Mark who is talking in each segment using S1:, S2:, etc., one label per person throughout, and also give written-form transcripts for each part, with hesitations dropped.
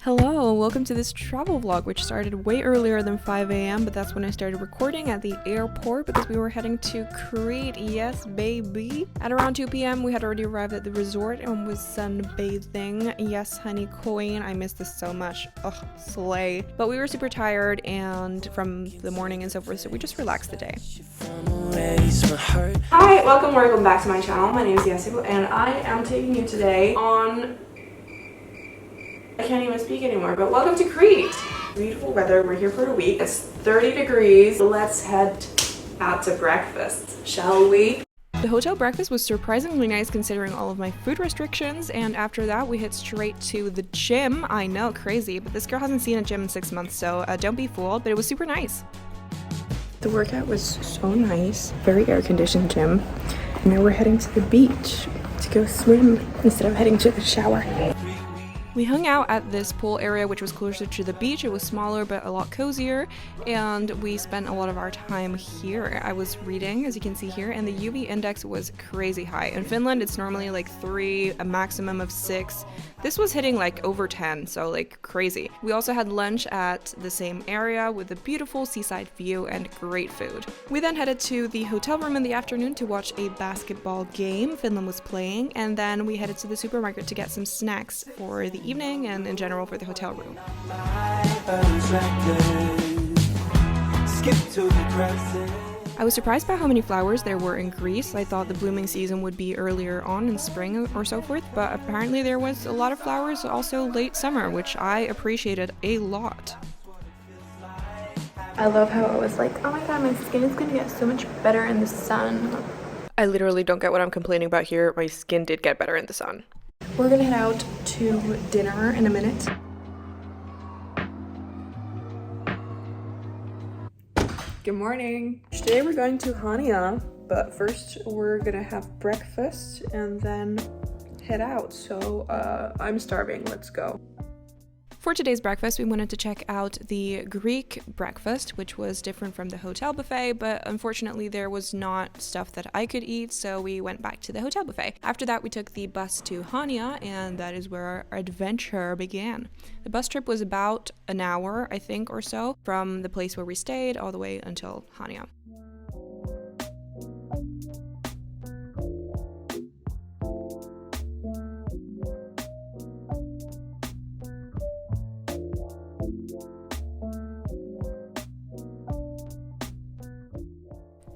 S1: Hello, welcome to this travel vlog, which started way earlier than 5 a.m, but that's when I started recording at the airport because we were heading to Crete, yes baby. At around 2 p.m, we had already arrived at the resort and was sunbathing. Yes, honey queen, I miss this so much. Ugh, slay. But we were super tired and from the morning and so forth, so we just relaxed the day. Hi, welcome back to my channel. My name is Jasu and I am taking you today on... I can't even speak anymore, but welcome to Crete. Beautiful weather, we're here for a week. It's 30 degrees. Let's head out to breakfast, shall we? The hotel breakfast was surprisingly nice considering all of my food restrictions, and after that we hit straight to the gym. I know, crazy, but this girl hasn't seen a gym in 6 months, so don't be fooled, but it was super nice. The workout was so nice, very air-conditioned gym, and now we're heading to the beach to go swim instead of heading to the shower. We hung out at this pool area which was closer to the beach. It was smaller but a lot cozier, and we spent a lot of our time here. I was reading, as you can see here, and the UV index was crazy high. In Finland it's normally like 3, a maximum of 6. This was hitting like over 10, so like crazy. We also had lunch at the same area with a beautiful seaside view and great food. We then headed to the hotel room in the afternoon to watch a basketball game Finland was playing, and then we headed to the supermarket to get some snacks for the evening and in general for the hotel room. I was surprised by how many flowers there were in Greece. I thought the blooming season would be earlier on in spring or so forth, but apparently there was a lot of flowers also late summer, which I appreciated a lot. I love how I was like, oh my god, my skin is gonna get so much better in the sun. I literally don't get what I'm complaining about here. My skin did get better in the sun. We're gonna head out to dinner in a minute. Good morning. Today we're going to Hania, but first we're gonna have breakfast and then head out. So I'm starving, let's go. For today's breakfast, we wanted to check out the Greek breakfast, which was different from the hotel buffet, but unfortunately there was not stuff that I could eat, so we went back to the hotel buffet. After that, we took the bus to Hania, and that is where our adventure began. The bus trip was about an hour, I think, or so, from the place where we stayed all the way until Hania.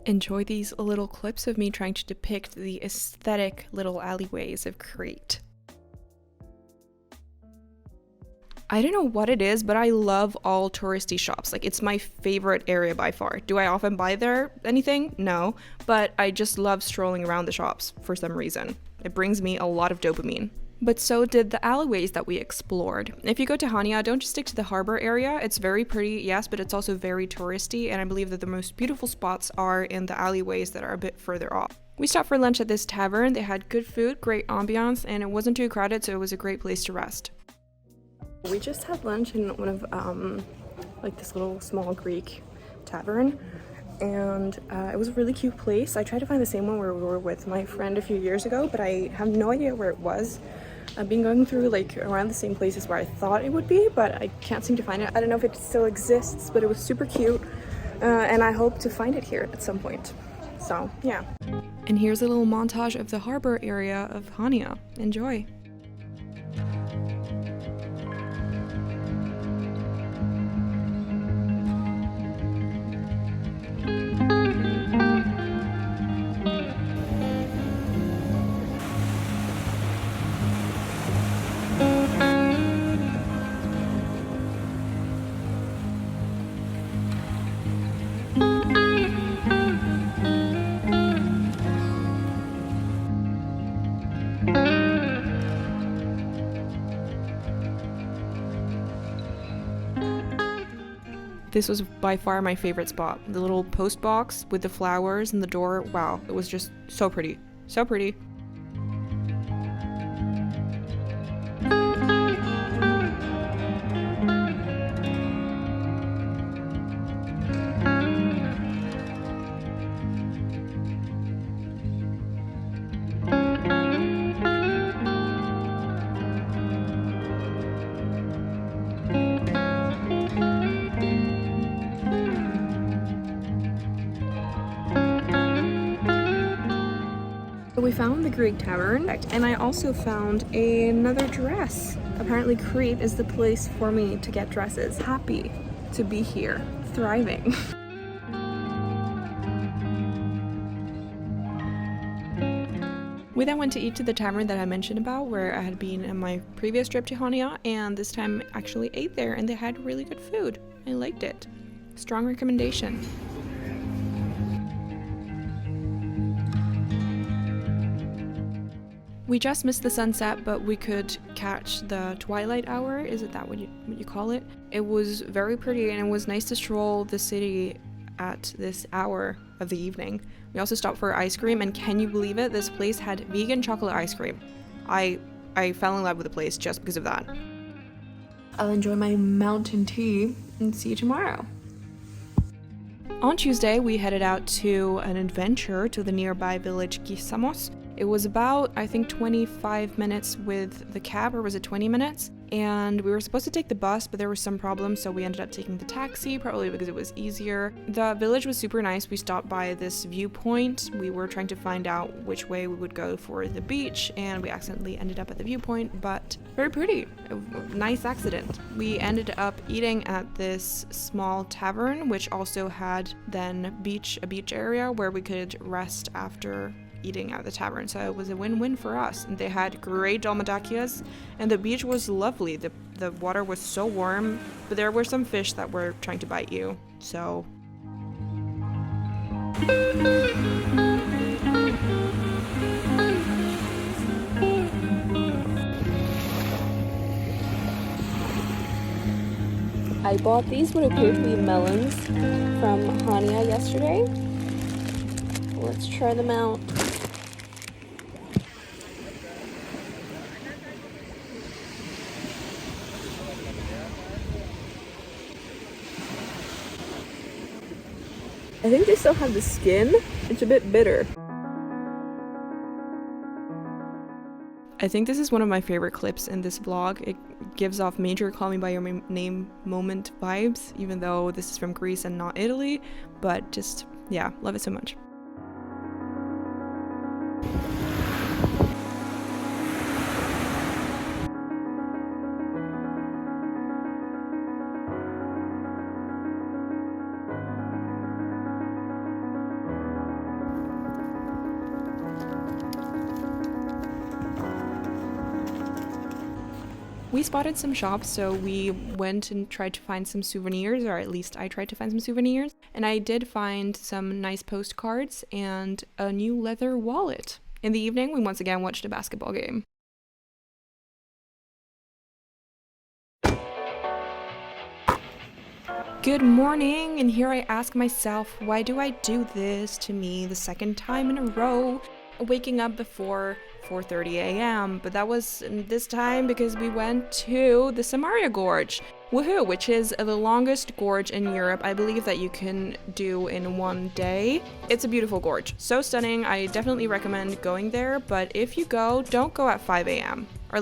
S1: Enjoy these little clips of me trying to depict the aesthetic little alleyways of Crete. I don't know what it is, but I love all touristy shops. Like, it's my favorite area by far. Do I often buy there anything? No, but I just love strolling around the shops for some reason. It brings me a lot of dopamine. But so did the alleyways that we explored. If you go to Hania, don't just stick to the harbor area. It's very pretty, yes, but it's also very touristy, and I believe that the most beautiful spots are in the alleyways that are a bit further off. We stopped for lunch at this tavern. They had good food, great ambiance, and it wasn't too crowded, so it was a great place to rest. We just had lunch in one of like this little small Greek tavern, and it was a really cute place. I tried to find the same one where we were with my friend a few years ago, but I have no idea where it was. I've been going through like around the same places where I thought it would be, but I can't seem to find it. I don't know if it still exists, but it was super cute, and I hope to find it here at some point. So yeah. And here's a little montage of the harbor area of Hania. Enjoy. This was by far my favorite spot. The little post box with the flowers and the door. Wow, it was just so pretty. So pretty. found the Greek tavern, and I also found another dress. Apparently Crete is the place for me to get dresses. Happy to be here, thriving. We then went to eat to the tavern that I mentioned about, where I had been on my previous trip to Hania, and this time actually ate there, and they had really good food. I liked it. Strong recommendation. We just missed the sunset, but we could catch the twilight hour. Is it that what you call it? It was very pretty, and it was nice to stroll the city at this hour of the evening. We also stopped for ice cream, and can you believe it? This place had vegan chocolate ice cream. I fell in love with the place just because of that. I'll enjoy my mountain tea and see you tomorrow. On Tuesday, we headed out to an adventure to the nearby village Kissamos. It was about, I think, 25 minutes with the cab, or was it 20 minutes? And we were supposed to take the bus, but there were some problems, so we ended up taking the taxi, probably because it was easier. The village was super nice. We stopped by this viewpoint. We were trying to find out which way we would go for the beach, and we accidentally ended up at the viewpoint, but very pretty. A nice accident. We ended up eating at this small tavern, which also had then a beach area where we could rest after eating at the tavern, so it was a win-win for us. And they had great dolmadakias, and the beach was lovely. The water was so warm, but there were some fish that were trying to bite you, so I bought these what appear to be melons from Hania yesterday. Let's try them out. I think they still have the skin. It's a bit bitter. I think this is one of my favorite clips in this vlog. It gives off major Call Me By Your Name moment vibes, even though this is from Greece and not Italy, but just, yeah, love it so much. We spotted some shops, so we went and tried to find some souvenirs, or at least I tried to find some souvenirs, and I did find some nice postcards and a new leather wallet. In the evening, we once again watched a basketball game. Good morning, and here I ask myself, why do I do this to me the second time in a row? Waking up before 4:30 a.m. But that was this time because we went to the Samaria Gorge. Woohoo! Which is the longest gorge in Europe, I believe, that you can do in one day. It's a beautiful gorge. So stunning. I definitely recommend going there, but if you go, don't go at 5 a.m. Or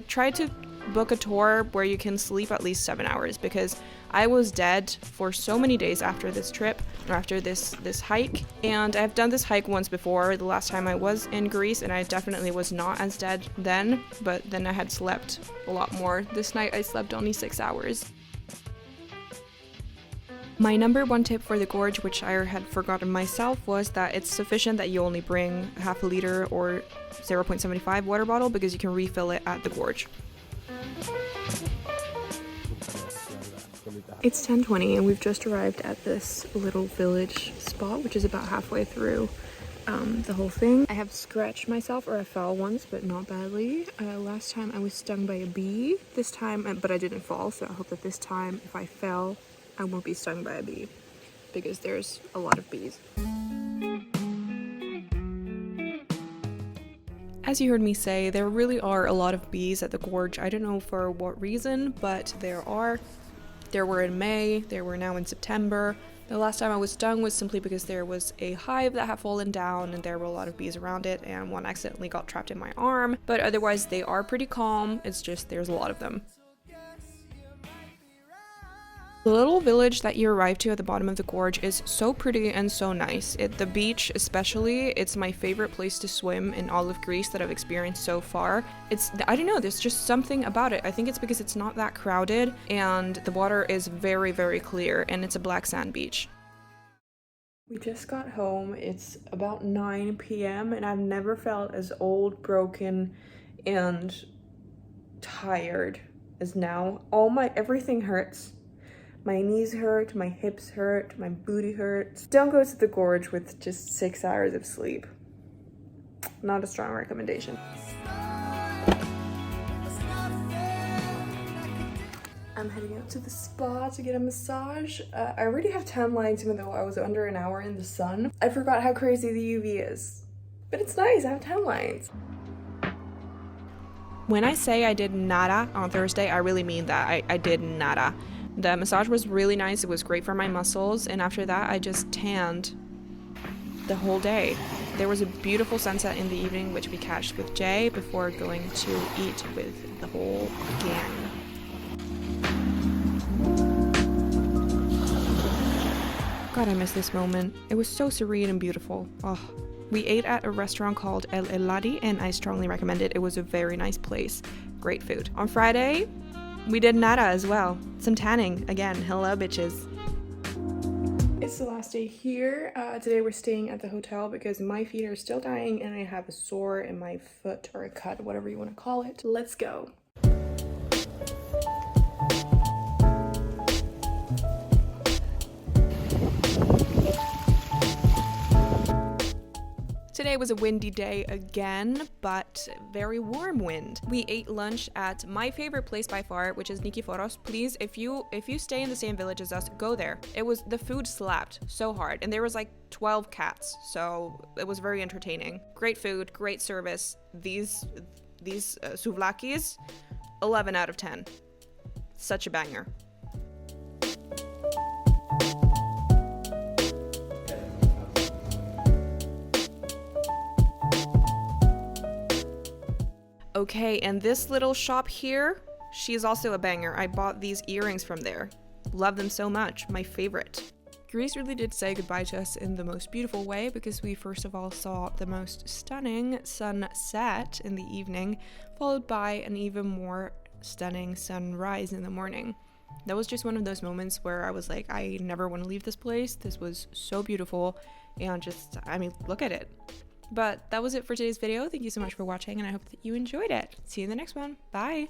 S1: try to book a tour where you can sleep at least 7 hours, because I was dead for so many days after this trip, or after this hike. And I've done this hike once before, the last time I was in Greece, and I definitely was not as dead then, but then I had slept a lot more. This night I slept only 6 hours. My number one tip for the gorge, which I had forgotten myself, was that it's sufficient that you only bring half a liter or 0.75 water bottle, because you can refill it at the gorge. It's 10:20 and we've just arrived at this little village spot, which is about halfway through the whole thing. I have scratched myself, or I fell once, but not badly. Last time I was stung by a bee. This time, but I didn't fall, so I hope that this time, if I fell, I won't be stung by a bee, because there's a lot of bees. As you heard me say, there really are a lot of bees at the gorge. I don't know for what reason, but there are. There were in May, there were now in September. The last time I was stung was simply because there was a hive that had fallen down and there were a lot of bees around it, and one accidentally got trapped in my arm. But otherwise they are pretty calm, it's just there's a lot of them. The little village that you arrive to at the bottom of the gorge is so pretty and so nice. The beach especially, it's my favorite place to swim in all of Greece that I've experienced so far. I don't know, there's just something about it. I think it's because it's not that crowded and the water is very, very clear and it's a black sand beach. We just got home. It's about 9 p.m. and I've never felt as old, broken, and tired as now. Everything hurts. My knees hurt, my hips hurt, my booty hurts. Don't go to the gorge with just 6 hours of sleep. Not a strong recommendation. I'm heading out to the spa to get a massage. I already have tan lines even though I was under an hour in the sun. I forgot how crazy the UV is. But it's nice, I have tan lines. When I say I did nada on Thursday, I really mean that. I did nada. The massage was really nice, it was great for my muscles, and after that I just tanned the whole day. There was a beautiful sunset in the evening which we catched with Jay before going to eat with the whole gang. God, I miss this moment. It was so serene and beautiful. Oh. We ate at a restaurant called El Eladi and I strongly recommend it. It was a very nice place. Great food. On Friday, we did nada as well. Some tanning. Again, hello bitches. It's the last day here. Today we're staying at the hotel because my feet are still dying and I have a sore in my foot or a cut, whatever you want to call it. Let's go. Today was a windy day again, but very warm wind. We ate lunch at my favorite place by far, which is Nikiforos. Please, if you stay in the same village as us, go there. The food slapped so hard, and there was like 12 cats, so it was very entertaining. Great food, great service. These souvlakis, 11 out of 10. Such a banger. Okay, and this little shop here, she is also a banger. I bought these earrings from there. Love them so much. My favorite. Greece really did say goodbye to us in the most beautiful way because we first of all saw the most stunning sunset in the evening, followed by an even more stunning sunrise in the morning. That was just one of those moments where I was like, I never want to leave this place. This was so beautiful and look at it. But that was it for today's video. Thank you so much for watching and I hope that you enjoyed it. See you in the next one. Bye.